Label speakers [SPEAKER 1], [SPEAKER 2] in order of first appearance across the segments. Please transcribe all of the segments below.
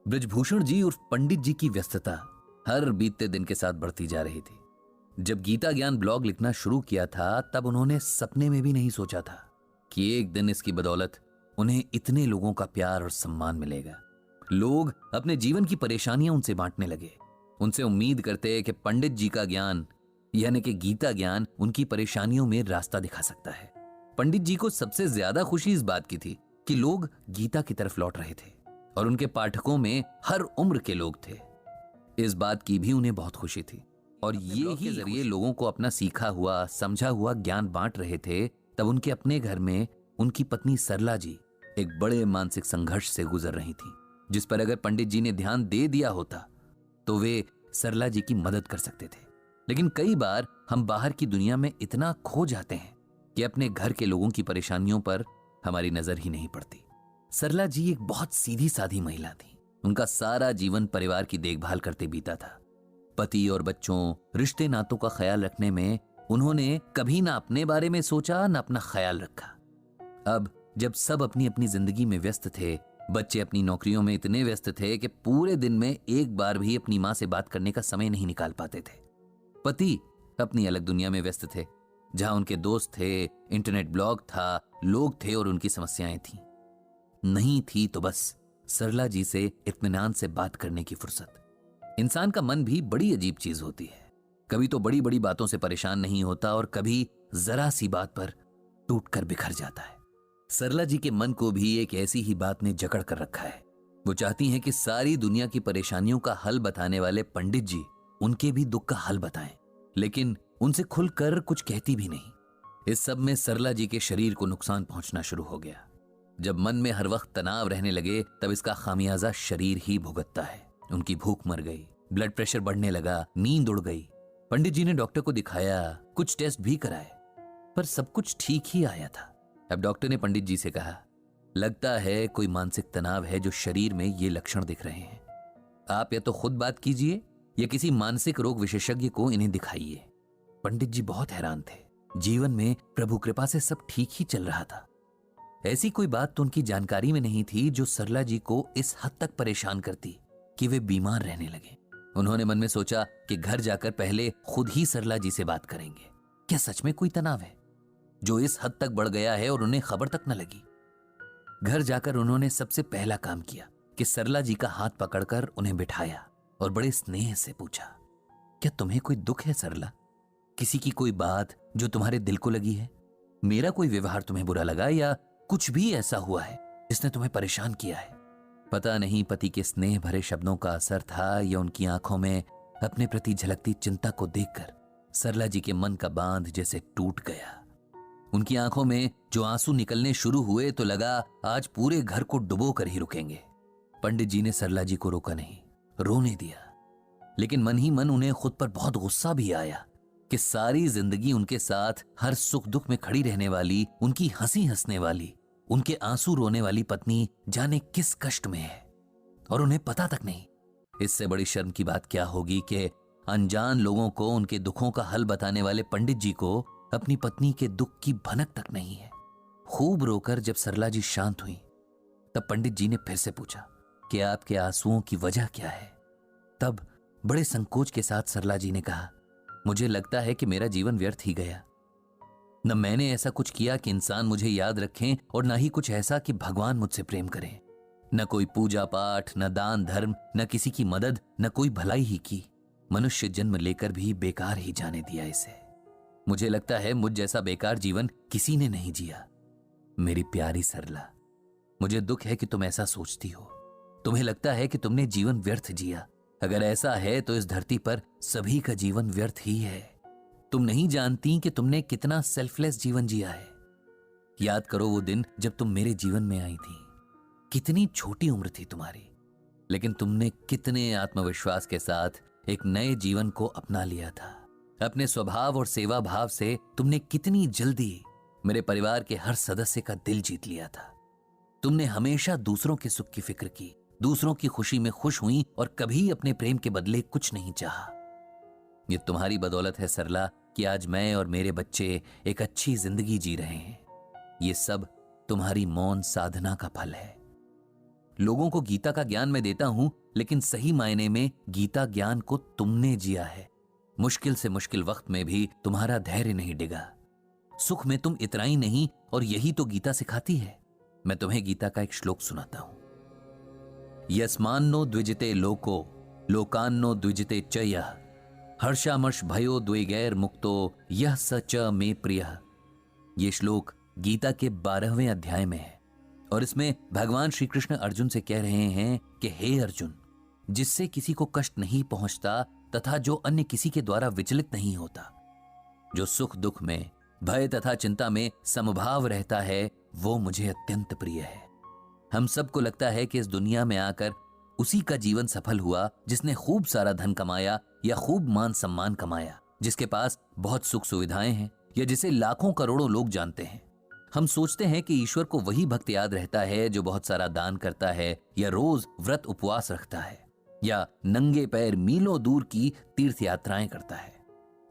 [SPEAKER 1] ब्रजभूषण जी उर्फ पंडित जी की व्यस्तता हर बीतते दिन के साथ बढ़ती जा रही थी। जब गीता ज्ञान ब्लॉग लिखना शुरू किया था तब उन्होंने सपने में भी नहीं सोचा था कि एक दिन इसकी बदौलत उन्हें इतने लोगों का प्यार और सम्मान मिलेगा। लोग अपने जीवन की परेशानियां उनसे बांटने लगे, उनसे उम्मीद करते कि पंडित जी का ज्ञान यानी कि गीता ज्ञान उनकी परेशानियों में रास्ता दिखा सकता है। पंडित जी को सबसे ज्यादा खुशी इस बात की थी कि लोग गीता की तरफ लौट रहे थे और उनके पाठकों में हर उम्र के लोग थे। इस बात की भी उन्हें बहुत खुशी थी और ये ही जरिए लोगों को अपना सीखा हुआ समझा हुआ ज्ञान बांट रहे थे। तब उनके अपने घर में उनकी पत्नी सरला जी एक बड़े मानसिक संघर्ष से गुजर रही थी, जिस पर अगर पंडित जी ने ध्यान दे दिया होता तो वे सरला जी की मदद कर सकते थे। लेकिन कई बार हम बाहर की दुनिया में इतना खो जाते हैं कि अपने घर के लोगों की परेशानियों पर हमारी नजर ही नहीं पड़ती। सरला जी एक बहुत सीधी साधी महिला थी। उनका सारा जीवन परिवार की देखभाल करते बीता था। पति और बच्चों, रिश्ते नातों का ख्याल रखने में उन्होंने कभी ना अपने बारे में सोचा न अपना ख्याल रखा। अब जब सब अपनी अपनी जिंदगी में व्यस्त थे, बच्चे अपनी नौकरियों में इतने व्यस्त थे कि पूरे दिन में एक बार भी अपनी मां से बात करने का समय नहीं निकाल पाते थे। पति अपनी अलग दुनिया में व्यस्त थे, जहां उनके दोस्त थे, इंटरनेट ब्लॉग था, लोग थे और उनकी समस्याएं थी। नहीं थी तो बस सरला जी से इत्मीनान से बात करने की फुर्सत। इंसान का मन भी बड़ी अजीब चीज होती है। कभी तो बड़ी बड़ी बातों से परेशान नहीं होता और कभी जरा सी बात पर टूटकर बिखर जाता है। सरला जी के मन को भी एक ऐसी ही बात ने जकड़ कर रखा है। वो चाहती हैं कि सारी दुनिया की परेशानियों का हल बताने वाले पंडित जी उनके भी दुख का हल बताएं, लेकिन उनसे खुलकर कुछ कहती भी नहीं। इस सब में सरला जी के शरीर को नुकसान पहुंचना शुरू हो गया। जब मन में हर वक्त तनाव रहने लगे तब इसका खामियाजा शरीर ही भुगतता है। उनकी भूख मर गई, ब्लड प्रेशर बढ़ने लगा, नींद उड़ गई। पंडित जी ने डॉक्टर को दिखाया, कुछ टेस्ट भी कराए, पर सब कुछ ठीक ही आया था। अब डॉक्टर ने पंडित जी से कहा, लगता है कोई मानसिक तनाव है जो शरीर में ये लक्षण दिख रहे हैं। आप या तो खुद बात कीजिए या किसी मानसिक रोग विशेषज्ञ को इन्हें दिखाइए। पंडित जी बहुत हैरान थे। जीवन में प्रभु कृपा से सब ठीक ही चल रहा था। ऐसी कोई बात तो उनकी जानकारी में नहीं थी जो सरला जी को इस हद तक परेशान करती कि वे बीमार रहने लगे। उन्होंने मन में सोचा कि घर जाकर पहले खुद ही सरला जी से बात करेंगे। क्या सच में कोई तनाव है जो इस हद तक बढ़ गया है और उन्हें खबर तक न लगी? घर जाकर उन्होंने सबसे पहला काम किया कि सरला जी का हाथ पकड़कर उन्हें बिठाया और बड़े स्नेह से पूछा, क्या तुम्हें कोई दुख है सरला? किसी की कोई बात जो तुम्हारे दिल को लगी है? मेरा कोई व्यवहार तुम्हें बुरा लगा या कुछ भी ऐसा हुआ है जिसने तुम्हें परेशान किया है? पता नहीं पति के स्नेह भरे शब्दों का असर था या उनकी आंखों में अपने प्रति झलकती चिंता को देखकर सरला जी के मन का बांध जैसे टूट गया। उनकी आंखों में जो आंसू निकलने शुरू हुए तो लगा आज पूरे घर को डुबो कर ही रुकेंगे। पंडित जी ने सरला जी को रोका नहीं, रोने दिया, लेकिन मन ही मन उन्हें खुद पर बहुत गुस्सा भी आया कि सारी जिंदगी उनके साथ हर सुख दुख में खड़ी रहने वाली, उनकी हंसी हंसने वाली, उनके आंसू रोने वाली पत्नी जाने किस कष्ट में है और उन्हें पता तक नहीं। इससे बड़ी शर्म की बात क्या होगी कि अनजान लोगों को उनके दुखों का हल बताने वाले पंडित जी को अपनी पत्नी के दुख की भनक तक नहीं है। खूब रोकर जब सरला जी शांत हुई तब पंडित जी ने फिर से पूछा कि आपके आंसुओं की वजह क्या है? तब बड़े संकोच के साथ सरला जी ने कहा, मुझे लगता है कि मेरा जीवन व्यर्थ ही गया। न मैंने ऐसा कुछ किया कि इंसान मुझे याद रखें और न ही कुछ ऐसा कि भगवान मुझसे प्रेम करें। न कोई पूजा पाठ, न दान धर्म, न किसी की मदद, न कोई भलाई ही की। मनुष्य जन्म लेकर भी बेकार ही जाने दिया इसे। मुझे लगता है मुझ जैसा बेकार जीवन किसी ने नहीं जिया। मेरी प्यारी सरला, मुझे दुख है कि तुम ऐसा सोचती हो। तुम्हें लगता है कि तुमने जीवन व्यर्थ जिया। अगर ऐसा है तो इस धरती पर सभी का जीवन व्यर्थ ही है। तुम नहीं जानती कि तुमने कितना सेल्फलेस जीवन जिया है। याद करो वो दिन जब तुम मेरे जीवन में आई थी। कितनी छोटी उम्र थी तुम्हारी, लेकिन तुमने कितने आत्मविश्वास के साथ एक नए जीवन को अपना लिया था। अपने स्वभाव और सेवा भाव से तुमने कितनी जल्दी मेरे परिवार के हर सदस्य का दिल जीत लिया था। तुमने हमेशा दूसरों के सुख की फिक्र की, दूसरों की खुशी में खुश हुई और कभी अपने प्रेम के बदले कुछ नहीं चाहा। ये तुम्हारी बदौलत है सरला कि आज मैं और मेरे बच्चे एक अच्छी जिंदगी जी रहे हैं। ये सब तुम्हारी मौन साधना का फल है। लोगों को गीता का ज्ञान मैं देता हूं, लेकिन सही मायने में गीता ज्ञान को तुमने जिया है। मुश्किल से मुश्किल वक्त में भी तुम्हारा धैर्य नहीं डिगा। सुख में तुम इतराई नहीं, और यही तो गीता सिखाती है। मैं तुम्हें गीता का एक श्लोक सुनाता हूं। यस्मान्नो द्विजिते लोको लोकान्नो द्विजिते च यः हर्षामर्ष भयो द्वैगैर मुक्तो यह स च मे प्रियः। ये श्लोक गीता के 12वें अध्याय में है, और इसमें भगवान श्री कृष्ण अर्जुन से कह रहे हैं कि हे अर्जुन, जिससे किसी को कष्ट नहीं पहुंचता तथा जो अन्य किसी के द्वारा विचलित नहीं होता, जो सुख दुख में, भय तथा चिंता में समभाव रहता है, वो मुझे अत्यंत प्रिय है। हम सबको लगता है कि इस दुनिया में आकर उसी का जीवन सफल हुआ जिसने खूब सारा धन कमाया या खूब मान सम्मान कमाया, जिसके पास बहुत सुख सुविधाएं हैं, या जिसे लाखों करोड़ों लोग जानते हैं। हम सोचते हैं कि ईश्वर को वही भक्त याद रहता है जो बहुत सारा दान करता है, या रोज व्रत उपवास रखता है, या नंगे पैर मीलों दूर की तीर्थ यात्राएं करता है।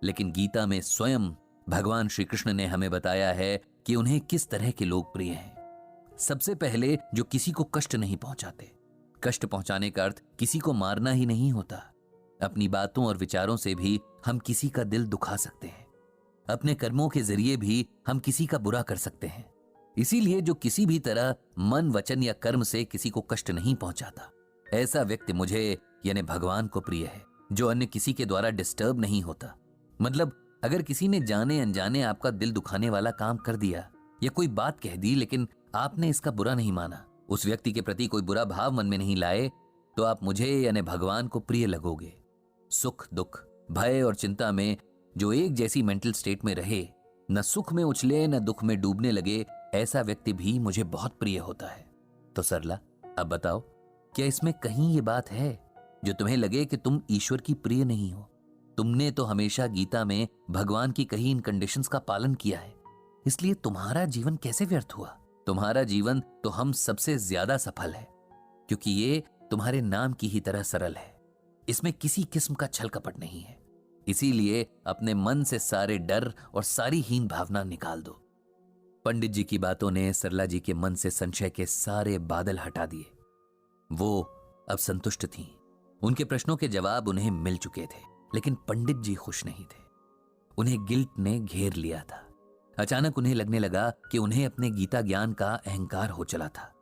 [SPEAKER 1] लेकिन गीता में स्वयं भगवान श्री कृष्ण ने हमें बताया है कि उन्हें किस तरह के लोग प्रिय हैं। सबसे पहले जो किसी को कष्ट नहीं पहुंचाते। कष्ट पहुंचाने का अर्थ किसी को मारना ही नहीं होता। अपनी बातों और विचारों से भी हम किसी का दिल दुखा सकते हैं। अपने कर्मों के जरिए भी हम किसी का बुरा कर सकते हैं। इसीलिए जो किसी भी तरह मन, वचन या कर्म से किसी को कष्ट नहीं पहुंचाता, ऐसा व्यक्ति मुझे यानी भगवान को प्रिय है। जो अन्य किसी के द्वारा डिस्टर्ब नहीं होता। मतलब अगर किसी ने जाने अनजाने आपका दिल दुखाने वाला काम कर दिया या कोई बात कह दी, लेकिन आपने इसका बुरा नहीं माना, उस व्यक्ति के प्रति कोई बुरा भाव मन में नहीं लाए, तो आप मुझे यानी भगवान को प्रिय लगोगे। सुख दुख, भय और चिंता में जो एक जैसी मेंटल स्टेट में रहे, न सुख में उछले न दुख में डूबने लगे, ऐसा व्यक्ति भी मुझे बहुत प्रिय होता है। तो सरला, अब बताओ, क्या इसमें कहीं ये बात है जो तुम्हें लगे कि तुम ईश्वर की प्रिय नहीं हो? तुमने तो हमेशा गीता में भगवान की कही इन कंडीशंस का पालन किया है, इसलिए तुम्हारा जीवन कैसे व्यर्थ हुआ? तुम्हारा जीवन तो हम सबसे ज्यादा सफल है, क्योंकि ये तुम्हारे नाम की ही तरह सरल है। इसमें किसी किस्म का छल कपट नहीं है। इसीलिए अपने मन से सारे डर और सारी हीन भावना निकाल दो। पंडित जी की बातों ने सरला जी के मन से संशय के सारे बादल हटा दिए। वो अब संतुष्ट थीं। उनके प्रश्नों के जवाब उन्हें मिल चुके थे, लेकिन पंडित जी खुश नहीं थे। उन्हें गिल्ट ने घेर लिया था। अचानक उन्हें लगने लगा कि उन्हें अपने गीता ज्ञान का अहंकार हो चला था,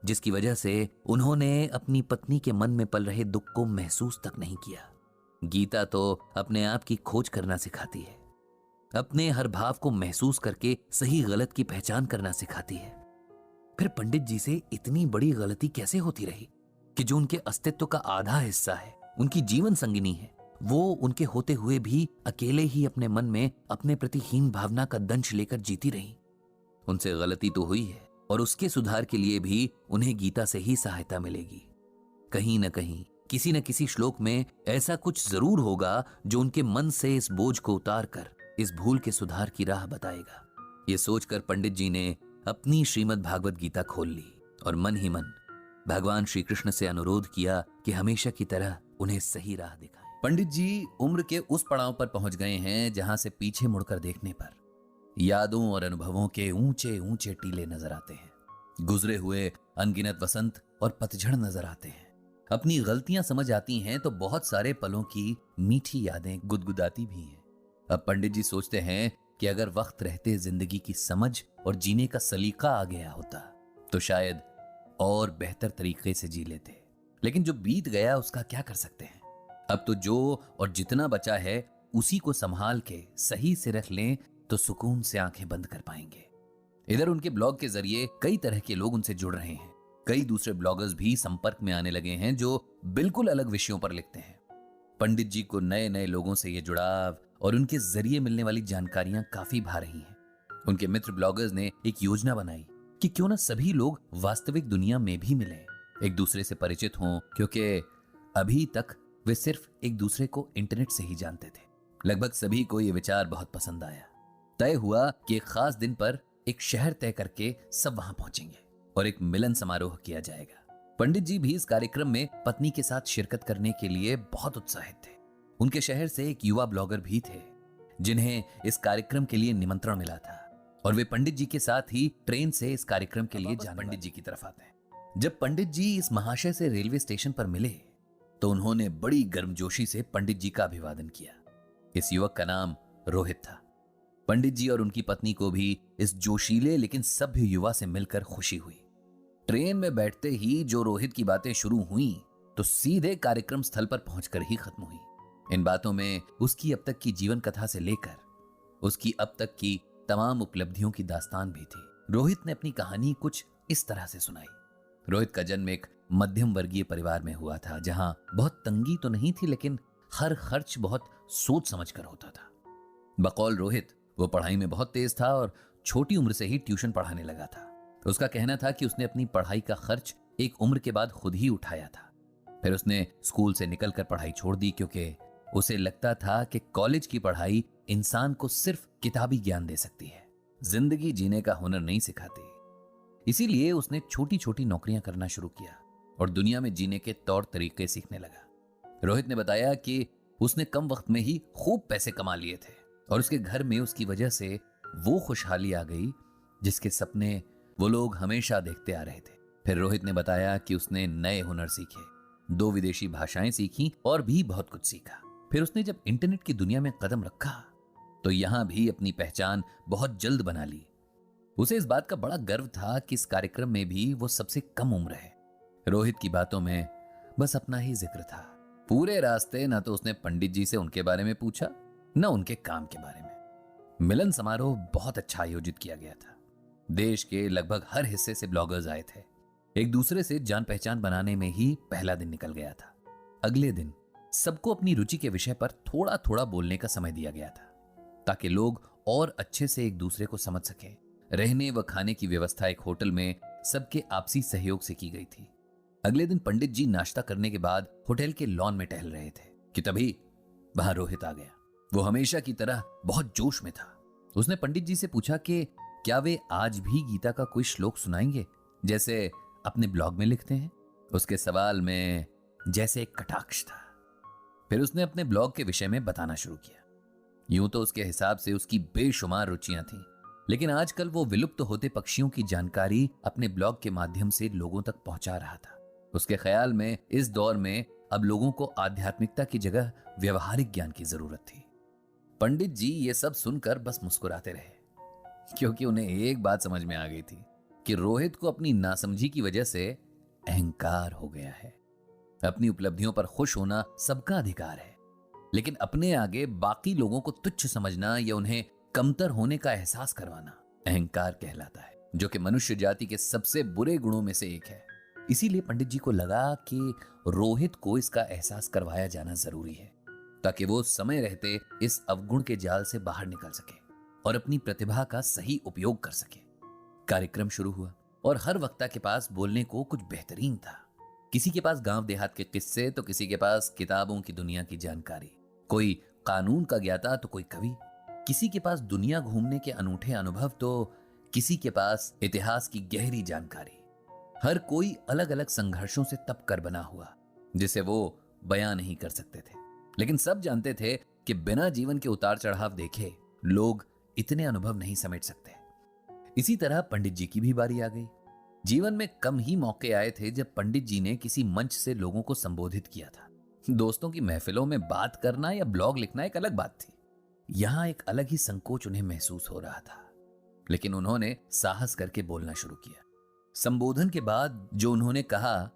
[SPEAKER 1] जिसकी वजह से उन्होंने अपनी पत्नी के मन में पल रहे दुख को महसूस तक नहीं किया। गीता तो अपने आप की खोज करना सिखाती है, अपने हर भाव को महसूस करके सही गलत की पहचान करना सिखाती है। फिर पंडित जी से इतनी बड़ी गलती कैसे होती रही कि जो उनके अस्तित्व का आधा हिस्सा है, उनकी जीवन संगिनी है, वो उनके होते हुए भी अकेले ही अपने मन में अपने प्रति हीन भावना का दंश लेकर जीती रही। उनसे गलती तो हुई है, और उसके सुधार के लिए भी उन्हें गीता से ही सहायता मिलेगी। कहीं न कहीं, किसी न किसी श्लोक में ऐसा कुछ जरूर होगा जो उनके मन से इस बोझ को उतार कर इस भूल के सुधार की राह बताएगा। ये सोचकर पंडित जी ने अपनी श्रीमद् भागवत गीता खोल ली और मन ही मन भगवान श्री कृष्ण से अनुरोध किया कि हमेशा की तरह उन्हें सही राह दिखाएं। पंडित जी उम्र के उस पड़ाव पर पहुंच गए हैं जहां से पीछे मुड़कर देखने पर यादों और अनुभवों के ऊंचे ऊंचे टीले नजर आते हैं। गुजरे हुए अनगिनत वसंत और पतझड़ नजर आते हैं। अपनी गलतियां समझ आती हैं तो बहुत सारे पलों की मीठी यादें गुदगुदाती भी हैं। अब पंडित जी सोचते हैं कि अगर वक्त रहते जिंदगी की समझ और जीने का सलीका आ गया होता तो शायद और बेहतर तरीके से जी लेते। लेकिन जो बीत गया उसका क्या कर सकते हैं। अब तो जो और जितना बचा है उसी को संभाल के सही से रख लें तो सुकून से आंखें बंद कर पाएंगे। इधर उनके ब्लॉग के जरिए कई तरह के लोग उनसे जुड़ रहे हैं। कई दूसरे ब्लॉगर्स भी संपर्क में आने लगे हैं जो बिल्कुल अलग विषयों पर लिखते हैं। पंडित जी को नए नए लोगों से ये जुड़ाव और उनके जरिए मिलने वाली जानकारियां काफी भा रही हैं। उनके मित्र ब्लॉगर्स ने एक योजना बनाई कि क्यों ना सभी लोग वास्तविक दुनिया में भी मिलें, एक दूसरे से परिचित हों, क्योंकि अभी तक वे सिर्फ एक दूसरे को इंटरनेट से ही जानते थे। लगभग सभी को यह विचार बहुत पसंद आया। तय हुआ कि एक खास दिन पर एक शहर तय करके सब वहां पहुंचेंगे और एक मिलन समारोह किया जाएगा। पंडित जी भी इस कार्यक्रम में पत्नी के साथ शिरकत करने के लिए बहुत उत्साहित थे। उनके शहर से एक युवा ब्लॉगर भी थे जिन्हें इस कार्यक्रम के लिए निमंत्रण मिला था और वे पंडित जी के साथ ही ट्रेन से इस कार्यक्रम के लिए जाने पंडित जी की तरफ आते हैं। जब पंडित जी इस महाशय से रेलवे स्टेशन पर मिले तो उन्होंने बड़ी गर्मजोशी से पंडित जी का अभिवादन किया। इस युवक का नाम रोहित था। पंडित जी और उनकी पत्नी को भी इस जोशीले लेकिन सभ्य युवा से मिलकर खुशी हुई। ट्रेन में बैठते ही जो रोहित की बातें शुरू हुई तो सीधे कार्यक्रम स्थल पर पहुंचकर ही खत्म हुई। इन बातों में उसकी अब तक की जीवन कथा से लेकर उसकी अब तक की तमाम उपलब्धियों की दास्तान भी थी। रोहित ने अपनी कहानी कुछ इस तरह से सुनाई। रोहित का जन्म एक मध्यम वर्गीय परिवार में हुआ था, जहां बहुत तंगी तो नहीं थी लेकिन हर खर्च बहुत सोच समझकर होता था। बकौल रोहित वो पढ़ाई में बहुत तेज था और छोटी उम्र से ही ट्यूशन पढ़ाने लगा था। उसका कहना था कि उसने अपनी पढ़ाई का खर्च एक उम्र के बाद खुद ही उठाया था। फिर उसने स्कूल से निकलकर पढ़ाई छोड़ दी क्योंकि उसे लगता था कि कॉलेज की पढ़ाई इंसान को सिर्फ किताबी ज्ञान दे सकती है, जिंदगी जीने का हुनर नहीं सिखाती। इसीलिए उसने छोटी छोटी नौकरियां करना शुरू किया और दुनिया में जीने के तौर तरीके सीखने लगा। रोहित ने बताया कि उसने कम वक्त में ही खूब पैसे कमा लिए थे और उसके घर में उसकी वजह से वो खुशहाली आ गई जिसके सपने वो लोग हमेशा देखते आ रहे थे। फिर रोहित ने बताया कि उसने नए हुनर सीखे, 2 विदेशी भाषाएं सीखी और भी बहुत कुछ सीखा। फिर उसने जब इंटरनेट की दुनिया में कदम रखा तो यहां भी अपनी पहचान बहुत जल्द बना ली। उसे इस बात का बड़ा गर्व था कि इस कार्यक्रम में भी वो सबसे कम उम्र है। रोहित की बातों में बस अपना ही जिक्र था। पूरे रास्ते ना तो उसने पंडित जी से उनके बारे में पूछा न उनके काम के बारे में। मिलन समारोह बहुत अच्छा आयोजित किया गया था। देश के लगभग हर हिस्से से ब्लॉगर्स आए थे। एक दूसरे से जान पहचान बनाने में ही पहला दिन निकल गया था। अगले दिन सबको अपनी रुचि के विषय पर थोड़ा थोड़ा बोलने का समय दिया गया था ताकि लोग और अच्छे से एक दूसरे को समझ सकें। रहने व खाने की व्यवस्था एक होटल में सबके आपसी सहयोग से की गई थी। अगले दिन पंडित जी नाश्ता करने के बाद होटल के लॉन में टहल रहे थे कि तभी वहां रोहित आ गया। वो हमेशा की तरह बहुत जोश में था। उसने पंडित जी से पूछा कि क्या वे आज भी गीता का कोई श्लोक सुनाएंगे जैसे अपने ब्लॉग में लिखते हैं। उसके सवाल में जैसे एक कटाक्ष था। फिर उसने अपने ब्लॉग के विषय में बताना शुरू किया। यूं तो उसके हिसाब से उसकी बेशुमार रुचियां थीं, लेकिन आजकल वो विलुप्त होते पक्षियों की जानकारी अपने ब्लॉग के माध्यम से लोगों तक पहुंचा रहा था। उसके ख्याल में इस दौर में अब लोगों को आध्यात्मिकता की जगह व्यवहारिक ज्ञान की जरूरत थी। पंडित जी ये सब सुनकर बस मुस्कुराते रहे क्योंकि उन्हें एक बात समझ में आ गई थी कि रोहित को अपनी नासमझी की वजह से अहंकार हो गया है। अपनी उपलब्धियों पर खुश होना सबका अधिकार है, लेकिन अपने आगे बाकी लोगों को तुच्छ समझना या उन्हें कमतर होने का एहसास करवाना अहंकार कहलाता है, जो कि मनुष्य जाति के सबसे बुरे गुणों में से एक है। इसीलिए पंडित जी को लगा कि रोहित को इसका एहसास करवाया जाना जरूरी है ताकि वो समय रहते इस अवगुण के जाल से बाहर निकल सके और अपनी प्रतिभा का सही उपयोग कर सके। कार्यक्रम शुरू हुआ और हर वक्ता के पास बोलने को कुछ बेहतरीन था। किसी के पास गांव देहात के किस्से तो किसी के पास किताबों की दुनिया की जानकारी, कोई कानून का ज्ञाता तो कोई कवि, किसी के पास दुनिया घूमने के अनूठे अनुभव तो किसी के पास इतिहास की गहरी जानकारी। हर कोई अलग अलग संघर्षों से तप कर बना हुआ जिसे वो बयां नहीं कर सकते थे, लेकिन सब जानते थे कि बिना जीवन के उतार चढ़ाव देखे लोग इतने अनुभव नहीं समेट सकते। इसी तरह पंडित जी की भी बारी आ गई। जीवन में कम ही मौके आए थे जब पंडित जी ने किसी मंच से लोगों को संबोधित किया था। दोस्तों की महफिलों में बात करना या ब्लॉग लिखना एक अलग बात थी। यहां एक अलग ही संकोच उन्हें महसूस हो रहा था, लेकिन उन्होंने साहस करके बोलना शुरू किया। संबोधन के बाद जो उन्होंने कहा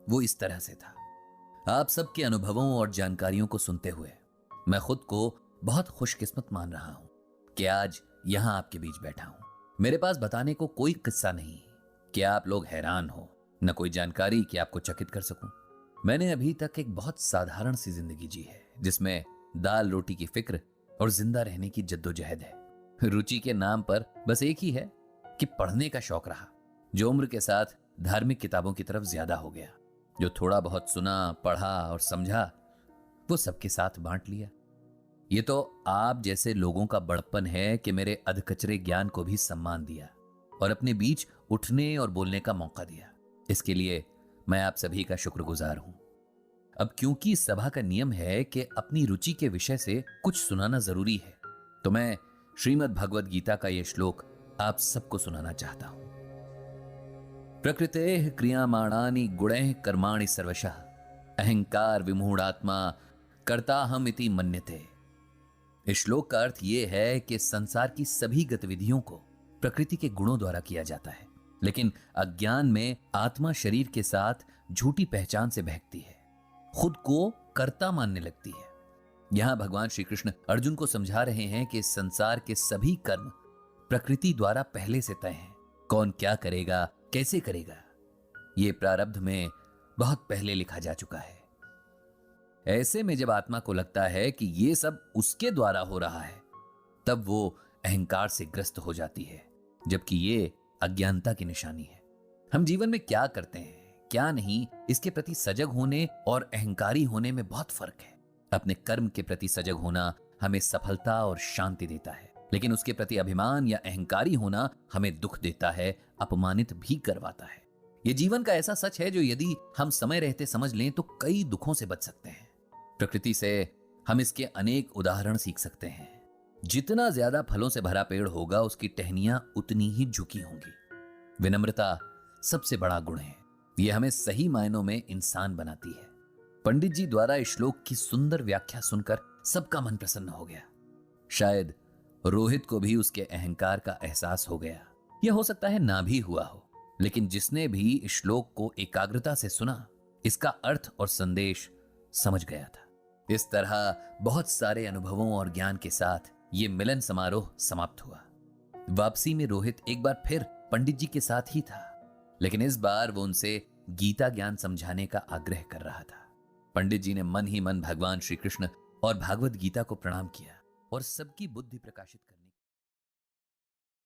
[SPEAKER 1] वो इस तरह से था। आप सबके अनुभवों और जानकारियों को सुनते हुए मैं खुद को बहुत खुशकिस्मत मान रहा हूं कि आज यहां आपके बीच बैठा हूं। मेरे पास बताने को कोई किस्सा नहीं कि आप लोग हैरान हो, न कोई जानकारी कि आपको चकित कर सकूं। मैंने अभी तक एक बहुत साधारण सी जिंदगी जी है जिसमें दाल रोटी की फिक्र और जिंदा रहने की जद्दोजहद है। रुचि के नाम पर बस एक ही है कि पढ़ने का शौक रहा, जो उम्र के साथ धार्मिक किताबों की तरफ ज्यादा हो गया। जो थोड़ा बहुत सुना, पढ़ा और समझा वो सबके साथ बांट लिया। ये तो आप जैसे लोगों का बड़प्पन है कि मेरे अधकचरे ज्ञान को भी सम्मान दिया और अपने बीच उठने और बोलने का मौका दिया। इसके लिए मैं आप सभी का शुक्रगुजार हूं। अब क्योंकि सभा का नियम है कि अपनी रुचि के विषय से कुछ सुनाना जरूरी है, तो मैं श्रीमद् भगवद गीता का यह श्लोक आप सबको सुनाना चाहता हूं। प्रकृतेः क्रियमाणानि गुणैः कर्माणि सर्वशः अहंकार विमूढ़ात्मा कर्ताहम इति मन्यते। इस श्लोक का अर्थ यह है कि संसार की सभी गतिविधियों को प्रकृति के गुणों द्वारा किया जाता है, लेकिन अज्ञान में आत्मा शरीर के साथ झूठी पहचान से बहकती है, खुद को कर्ता मानने लगती है। यहां भगवान श्री कृष्ण अर्जुन को समझा रहे हैं कि संसार के सभी कर्म प्रकृति द्वारा पहले से तय हैं। कौन क्या करेगा, कैसे करेगा, यह प्रारब्ध में बहुत पहले लिखा जा चुका है। ऐसे में जब आत्मा को लगता है कि यह सब उसके द्वारा हो रहा है, तब वो अहंकार से ग्रस्त हो जाती है, जबकि ये अज्ञानता की निशानी है। हम जीवन में क्या करते हैं, क्या नहीं, इसके प्रति सजग होने और अहंकारी होने में बहुत फर्क है। अपने कर्म के प्रति सजग होना हमें सफलता और शांति देता है, लेकिन उसके प्रति अभिमान या अहंकारी होना हमें दुख देता है, अपमानित भी करवाता है। यह जीवन का ऐसा सच है जो यदि हम समय रहते समझ लें तो कई दुखों से बच सकते हैं। प्रकृति से हम इसके अनेक उदाहरण सीख सकते हैं। जितना ज्यादा फलों से भरा पेड़ होगा, उसकी टहनियां उतनी ही झुकी होंगी। विनम्रता सबसे बड़ा गुण है, यह हमें सही मायनों में इंसान बनाती है। पंडित जी द्वारा इस श्लोक की सुंदर व्याख्या सुनकर सबका मन प्रसन्न हो गया। शायद रोहित को भी उसके अहंकार का एहसास हो गया। यह हो सकता है ना भी हुआ हो, लेकिन जिसने भी इस श्लोक को एकाग्रता से सुना, इसका अर्थ और संदेश समझ गया था। इस तरह बहुत सारे अनुभवों और ज्ञान के साथ ये मिलन समारोह समाप्त हुआ। वापसी में रोहित एक बार फिर पंडित जी के साथ ही था, लेकिन इस बार वो उनसे गीता ज्ञान समझाने का आग्रह कर रहा था। पंडित जी ने मन ही मन भगवान श्री कृष्ण और भागवत गीता को प्रणाम किया और सबकी बुद्धि प्रकाशित कर